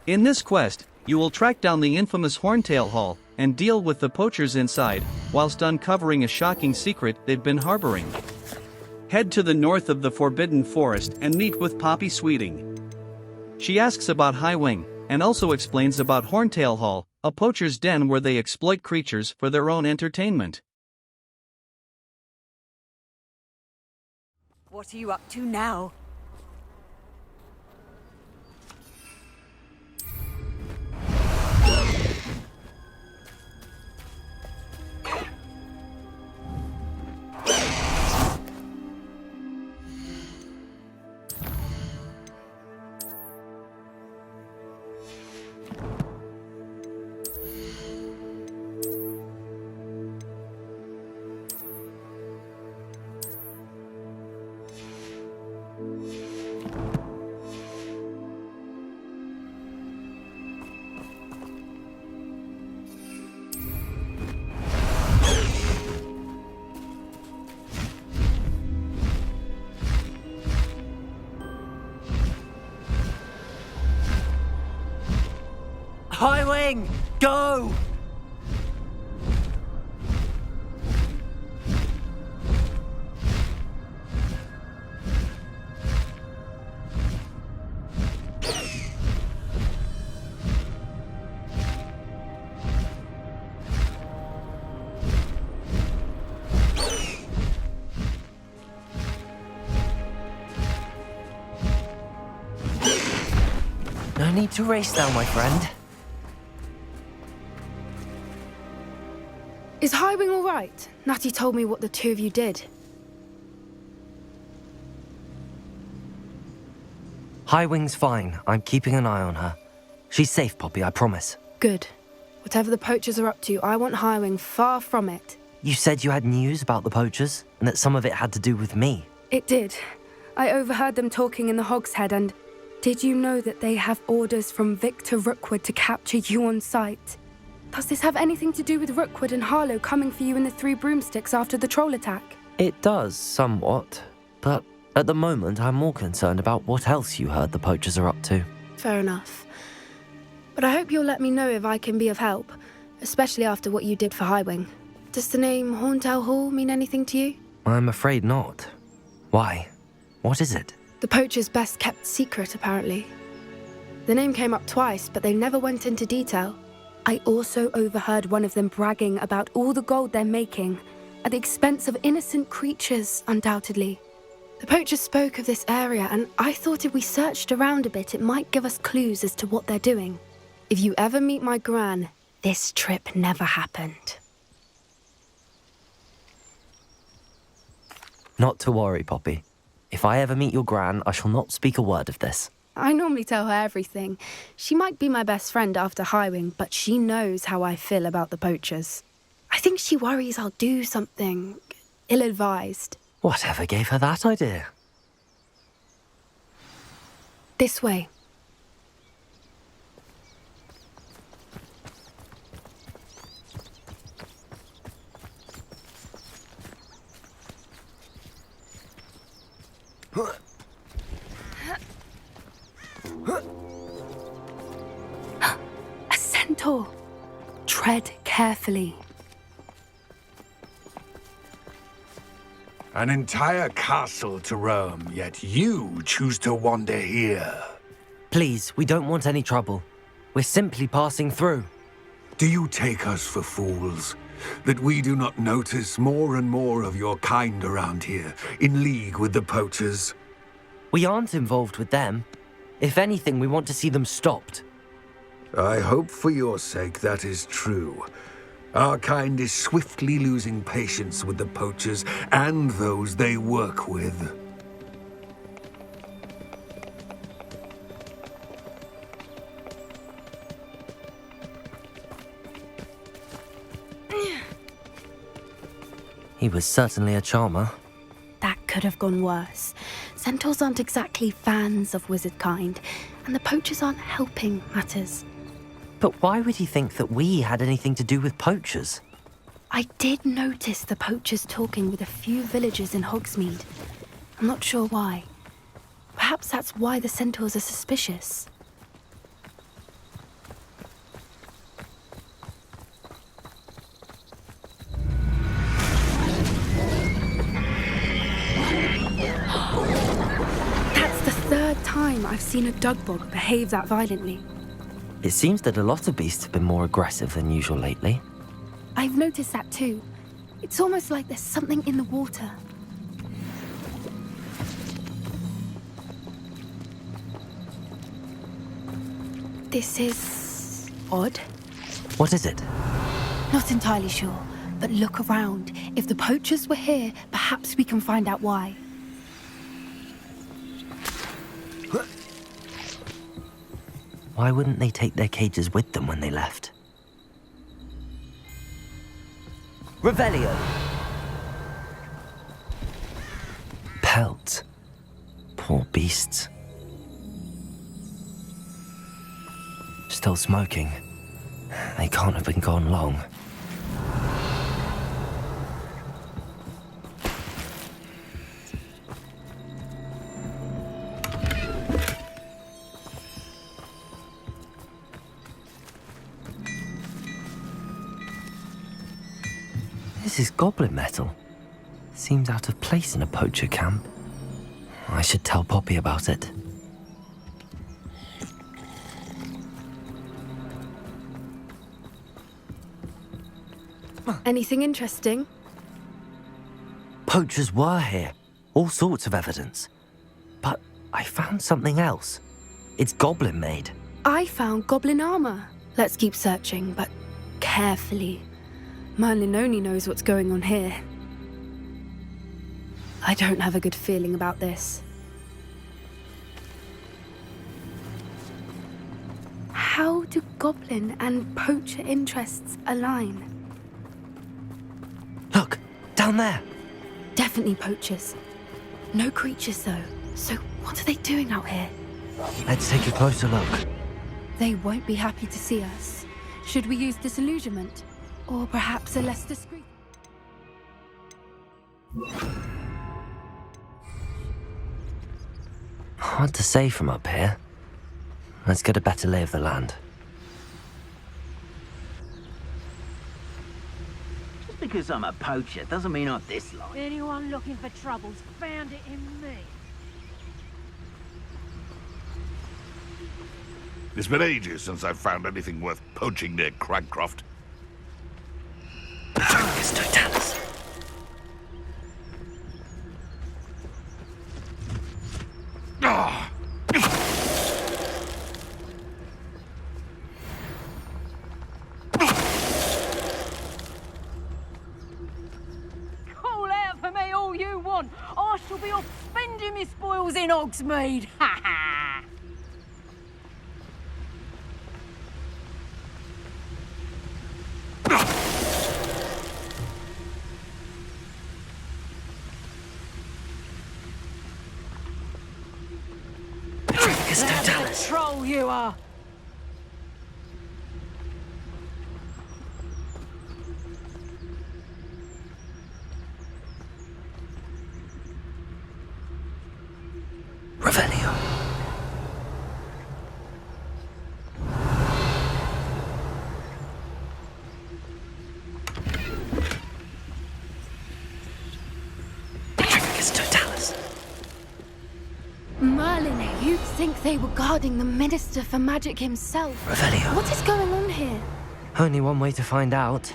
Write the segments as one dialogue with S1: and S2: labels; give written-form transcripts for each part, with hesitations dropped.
S1: In this quest, you will track down the infamous Horntail Hall and deal with the poachers inside, whilst uncovering a shocking secret they've been harboring. Head to the north of the Forbidden Forest and meet with Poppy Sweeting. She asks about Highwing, and also explains about Horntail Hall, a poacher's den where they exploit creatures for their own entertainment.
S2: What are you up to now? Highwing, go! No need to race now, my friend.
S3: Is Highwing all right? Natty told me what the two of you did.
S4: Highwing's fine. I'm keeping an eye on her. She's safe, Poppy, I promise.
S3: Good. Whatever the poachers are up to, I want Highwing far from it.
S4: You said you had news about the poachers, and that some of it had to do with me.
S3: It did. I overheard them talking in the Hogshead, and did you know that they have orders from Victor Rookwood to capture you on sight? Does this have anything to do with Rookwood and Harlow coming for you in the Three Broomsticks after the troll attack?
S4: It does, somewhat. But at the moment, I'm more concerned about what else you heard the poachers are up to.
S3: Fair enough. But I hope you'll let me know if I can be of help, especially after what you did for Highwing. Does the name Horntail Hall mean anything to you?
S4: I'm afraid not. Why? What is it?
S3: The poachers' best-kept secret, apparently. The name came up twice, but they never went into detail. I also overheard one of them bragging about all the gold they're making, at the expense of innocent creatures, undoubtedly. The poachers spoke of this area, and I thought if we searched around a bit, it might give us clues as to what they're doing. If you ever meet my gran, this trip never happened.
S4: Not to worry, Poppy. If I ever meet your gran, I shall not speak a word of this.
S3: I normally tell her everything. She might be my best friend after Highwing, but she knows how I feel about the poachers. I think she worries I'll do something ill-advised.
S4: Whatever gave her that idea?
S3: This way. A centaur. Tread carefully.
S5: An entire castle to roam, yet you choose to wander here.
S4: Please, we don't want any trouble. We're simply passing through.
S5: Do you take us for fools? That we do not notice more and more of your kind around here, in league with the poachers?
S4: We aren't involved with them. If anything, we want to see them stopped.
S5: I hope for your sake that is true. Our kind is swiftly losing patience with the poachers and those they work with.
S4: He was certainly a charmer.
S3: That could have gone worse. Centaurs aren't exactly fans of wizard kind, and the poachers aren't helping matters.
S4: But why would he think that we had anything to do with poachers?
S3: I did notice the poachers talking with a few villagers in Hogsmeade. I'm not sure why. Perhaps that's why the centaurs are suspicious. I've seen a dugbog behave that violently.
S4: It seems that a lot of beasts have been more aggressive than usual lately.
S3: I've noticed that too. It's almost like there's something in the water. This is odd.
S4: What is it?
S3: Not entirely sure, but look around. If the poachers were here, perhaps we can find out why.
S4: Why wouldn't they take their cages with them when they left? Revelio! Pelts. Poor beasts. Still smoking. They can't have been gone long. This is goblin metal. Seems out of place in a poacher camp. I should tell Poppy about it.
S3: Anything interesting?
S4: Poachers were here. All sorts of evidence. But I found something else. It's goblin made.
S3: I found goblin armor. Let's keep searching, but carefully. Merlin only knows what's going on here. I don't have a good feeling about this. How do goblin and poacher interests align?
S4: Look, down there.
S3: Definitely poachers. No creatures though. So what are they doing out here?
S4: Let's take a closer look.
S3: They won't be happy to see us. Should we use disillusionment? Or perhaps a less discreet...
S4: Hard to say from up here. Let's get a better lay of the land.
S6: Just because I'm a poacher doesn't mean I'm this like.
S7: Anyone looking for trouble's found it in me.
S8: It's been ages since I've found anything worth poaching near Cragcroft.
S4: Focus, Totalis.
S8: Ah!
S7: Call out for me all you want. I shall be off spending my spoils in Hogsmeade. Ha ha!
S4: Totalis.
S7: Troll you are.
S4: Revelio. Totalis.
S3: Merlin, you'd think they were guarding the Minister for Magic himself.
S4: Revelio.
S3: What is going on here?
S4: Only one way to find out.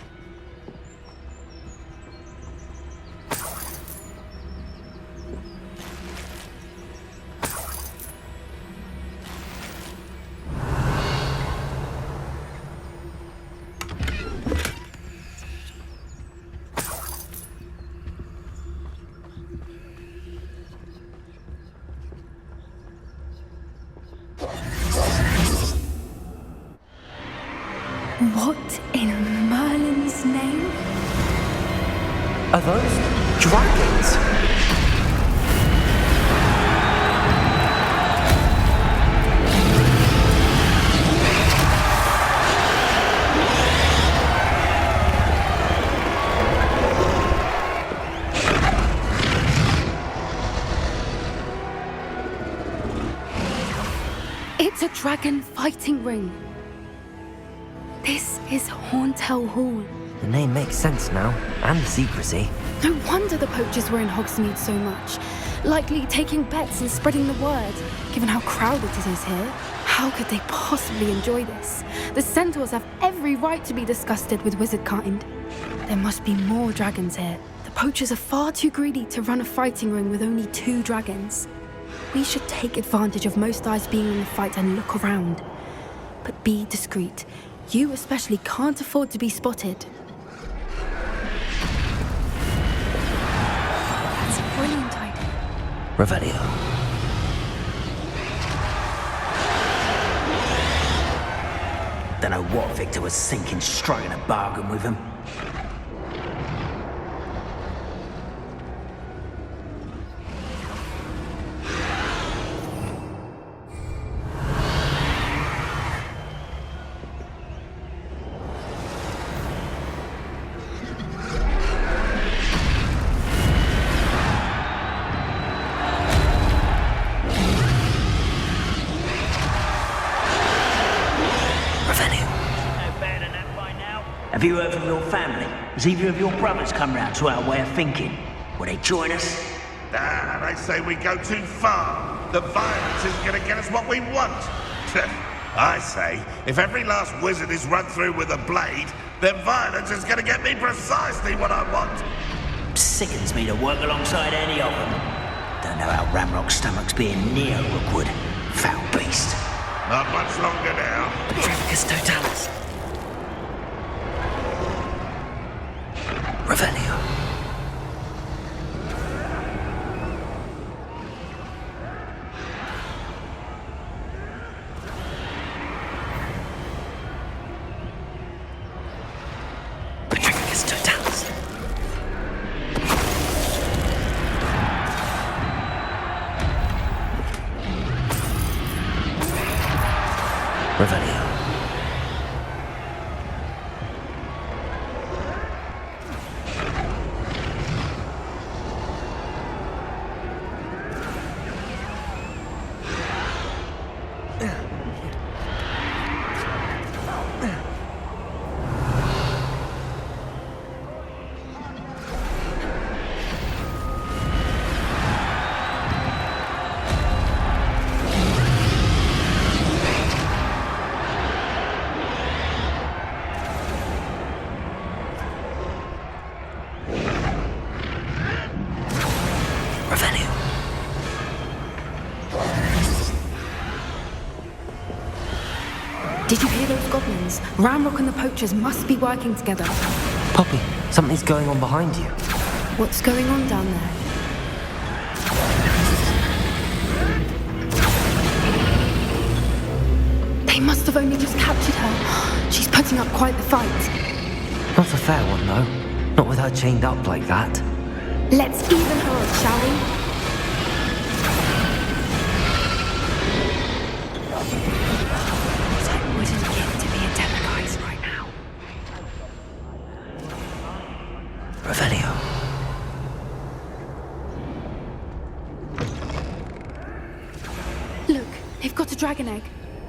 S3: What in Merlin's name?
S4: Are those dragons?
S3: It's a dragon fighting ring. This is Horntail Hall.
S4: The name makes sense now, and the secrecy.
S3: No wonder the poachers were in Hogsmeade so much. likely taking bets and spreading the word. Given how crowded it is here, how could they possibly enjoy this? The centaurs have every right to be disgusted with wizard kind. There must be more dragons here. The poachers are far too greedy to run a fighting ring with only 2 dragons. We should take advantage of most eyes being in the fight and look around. But be discreet. You especially can't afford to be spotted. That's a brilliant idea.
S4: Revelio.
S6: Don't know what Victor was thinking, striking a bargain with him. Have you heard from your family? Has either of your brothers come round to our way of thinking? Will they join us?
S8: They say we go too far. The violence isn't going to get us what we want. I say, if every last wizard is run through with a blade, then violence is going to get me precisely what I want.
S6: Sickens me to work alongside any of them. Don't know how Ramrock's stomach's being near Rookwood. Foul beast.
S8: Not much longer now.
S4: Trafficus Totalis. Revelio. Trafficus Totalis. Revelio.
S3: Did you hear those goblins? Ramrock and the poachers must be working together.
S4: Poppy, something's going on behind you.
S3: What's going on down there? They must have only just captured her. She's putting up quite the fight.
S4: Not a fair one, though. Not with her chained up like that.
S3: Let's even her up, shall we? I wouldn't give to be a demiguise right now.
S4: Revelio.
S3: Look, they've got a dragon egg.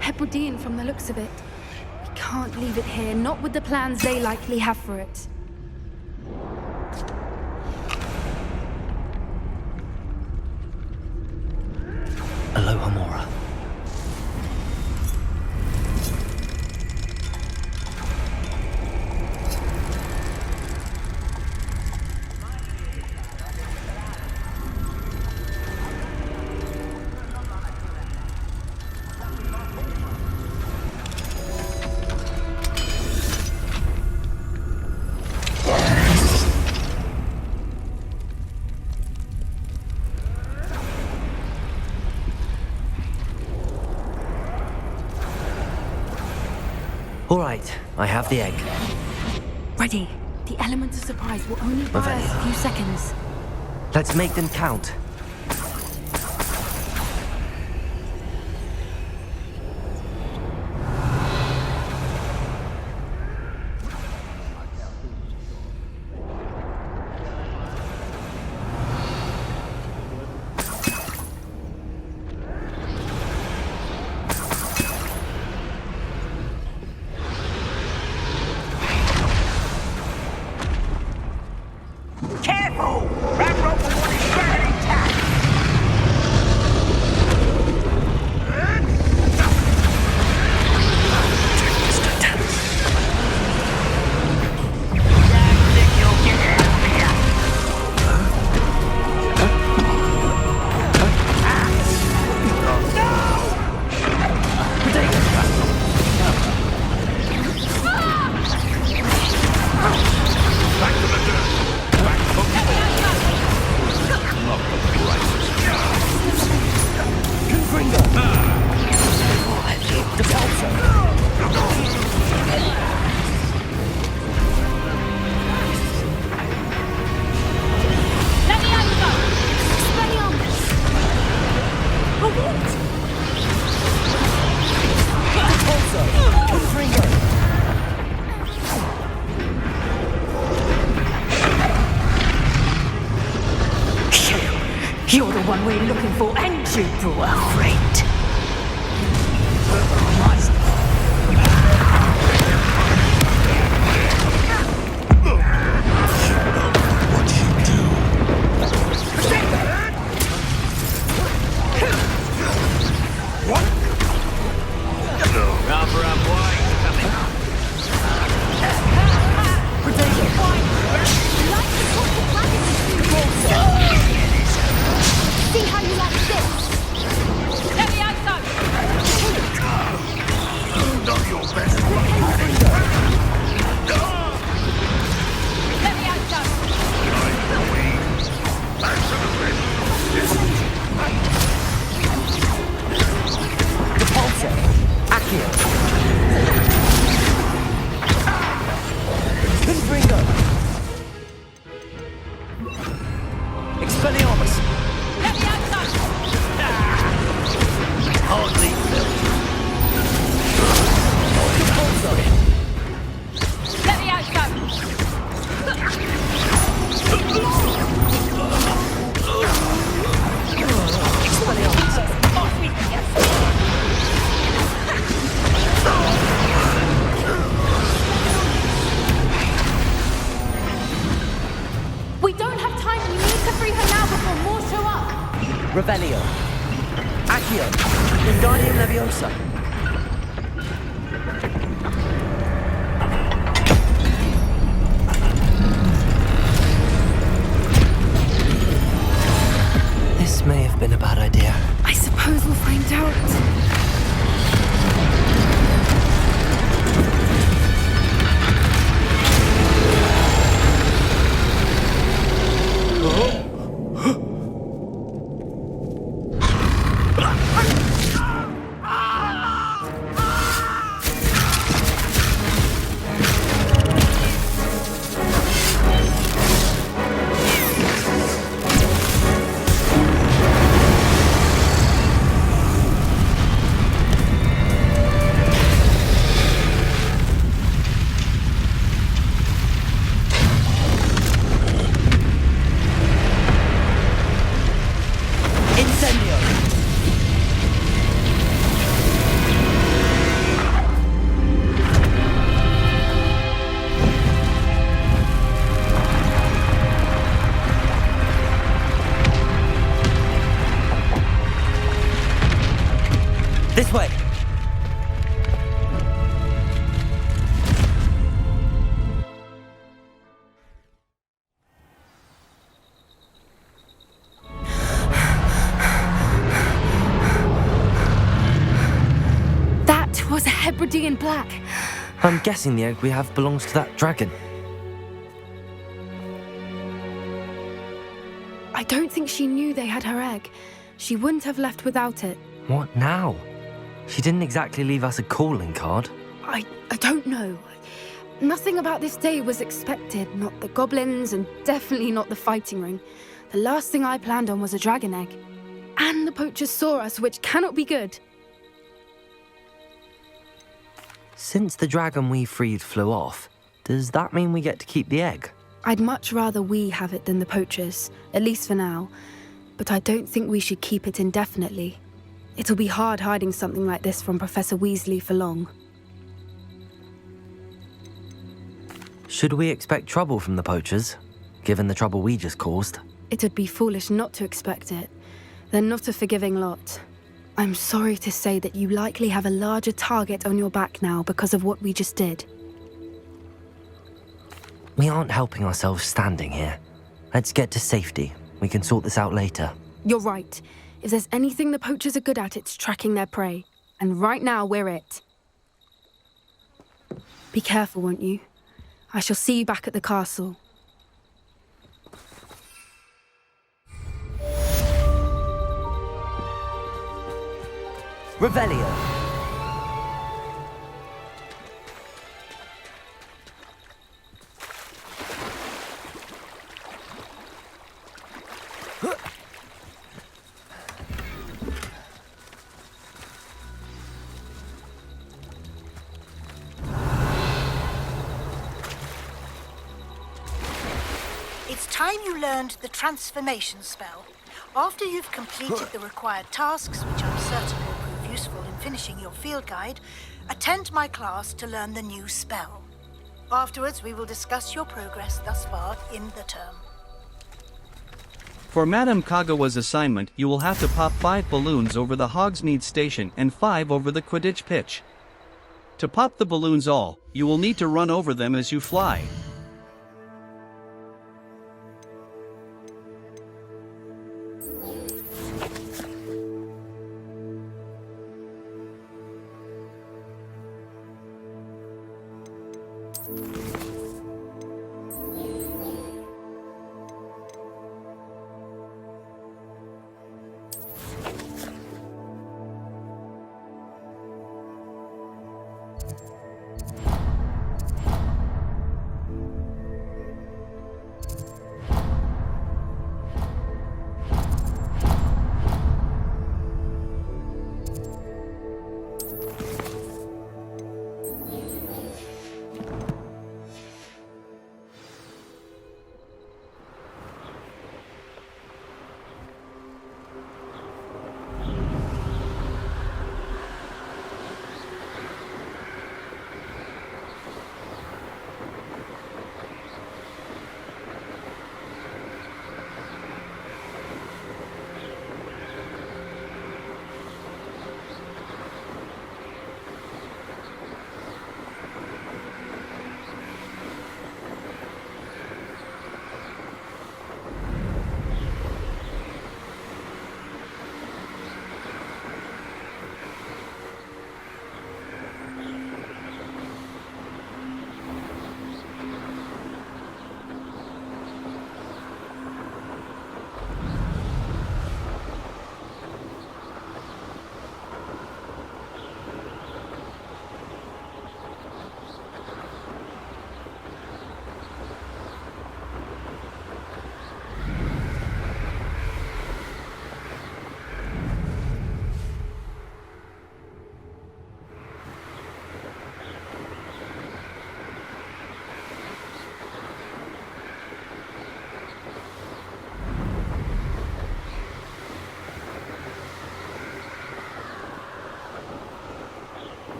S3: Hebridean from the looks of it. We can't leave it here, not with the plans they likely have for it.
S4: Aloha Mora. All right, I have the egg.
S3: Ready. The element of surprise will only buy us a
S4: Revelio.
S3: few seconds.
S4: Let's make them count.
S6: Careful! Ramrock will want his dragon intact!
S7: You're the one we're looking for, and you brought a friend.
S3: See how you like this?
S8: Not your best.
S3: We don't have time. We need to free her now before more show up.
S2: Revelio. Accio. Wingardium Leviosa.
S4: This may have been a bad idea.
S3: I suppose we'll find out.
S2: This way.
S3: That was a Hebridean black.
S4: I'm guessing the egg we have belongs to that dragon.
S3: I don't think she knew they had her egg. She wouldn't have left without it.
S4: What now? She didn't exactly leave us a calling card.
S3: I don't know. Nothing about this day was expected. Not the goblins, and definitely not the fighting ring. The last thing I planned on was a dragon egg. And the poachers saw us, which cannot be good.
S4: Since the dragon we freed flew off, does that mean we get to keep the egg?
S3: I'd much rather we have it than the poachers, at least for now. But I don't think we should keep it indefinitely. It'll be hard hiding something like this from Professor Weasley for long.
S4: Should we expect trouble from the poachers, given the trouble we just caused?
S3: It'd be foolish not to expect it. They're not a forgiving lot. I'm sorry to say that you likely have a larger target on your back now because of what we just did.
S4: We aren't helping ourselves standing here. Let's get to safety. We can sort this out later.
S3: You're right. If there's anything the poachers are good at, it's tracking their prey. And right now, we're it. Be careful, won't you? I shall see you back at the castle.
S2: Revelio.
S9: It's time you learned the transformation spell. After you've completed the required tasks, which I'm certain will prove useful in finishing your field guide, attend my class to learn the new spell. Afterwards, we will discuss your progress thus far in the term.
S1: For Madame Kogawa's assignment, you will have to pop 5 balloons over the Hogsmeade Station and 5 over the Quidditch Pitch. To pop the balloons all, you will need to run over them as you fly.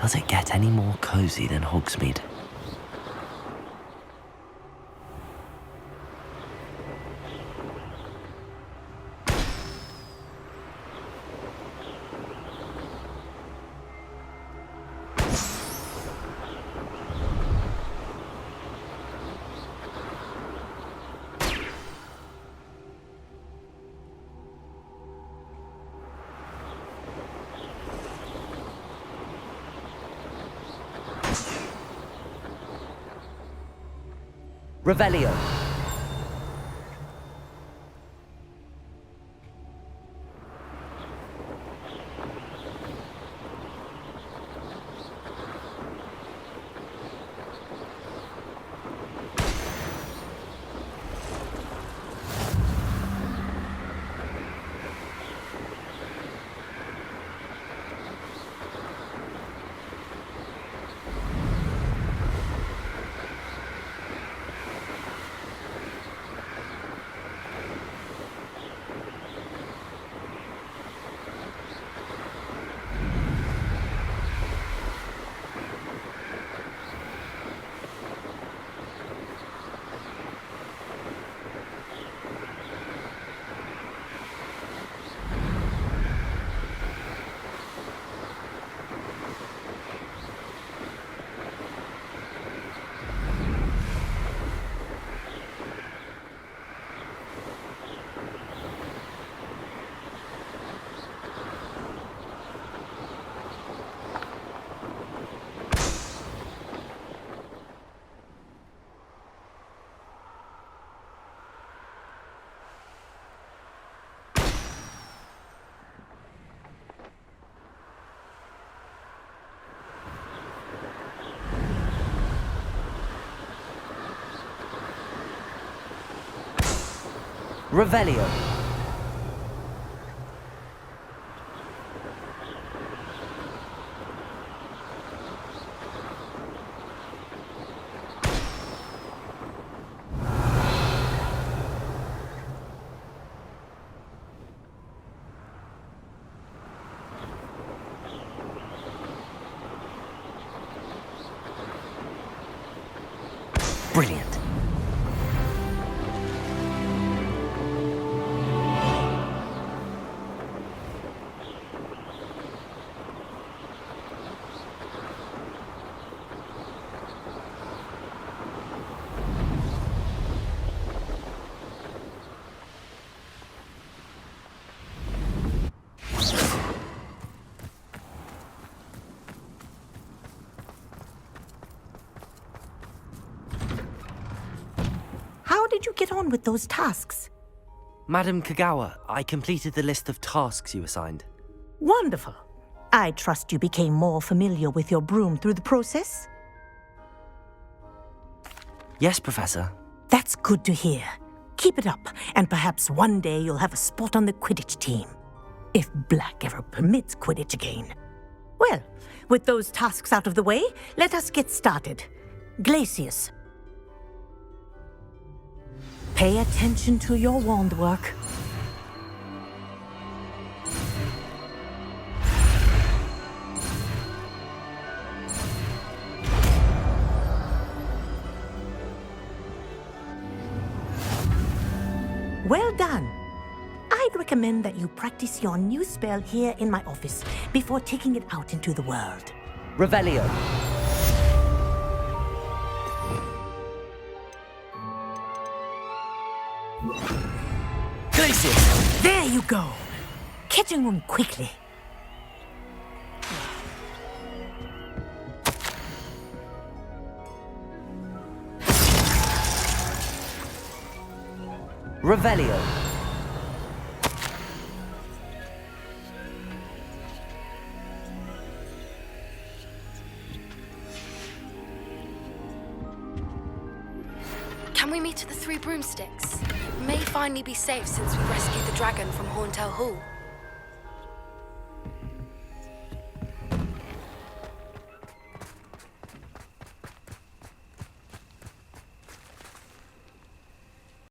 S4: Does it get any more cozy than Hogsmeade?
S2: Revelio. Revelio.
S10: did you get on with those tasks?
S4: Madam Kogawa, I completed the list of tasks you assigned.
S10: Wonderful. I trust you became more familiar with your broom through the process?
S4: Yes, Professor.
S10: That's good to hear. Keep it up, and perhaps one day you'll have a spot on the Quidditch team. If Black ever permits Quidditch again. Well, with those tasks out of the way, let us get started. Glacius. Pay attention to your wand work. Well done. I'd recommend that you practice your new spell here in my office before taking it out into the world.
S2: Revelio.
S10: Glacius! There you go! Catching them quickly.
S2: Revelio.
S3: Can we meet at the Three Broomsticks? It may finally be safe since we rescued the dragon from Horntail Hall.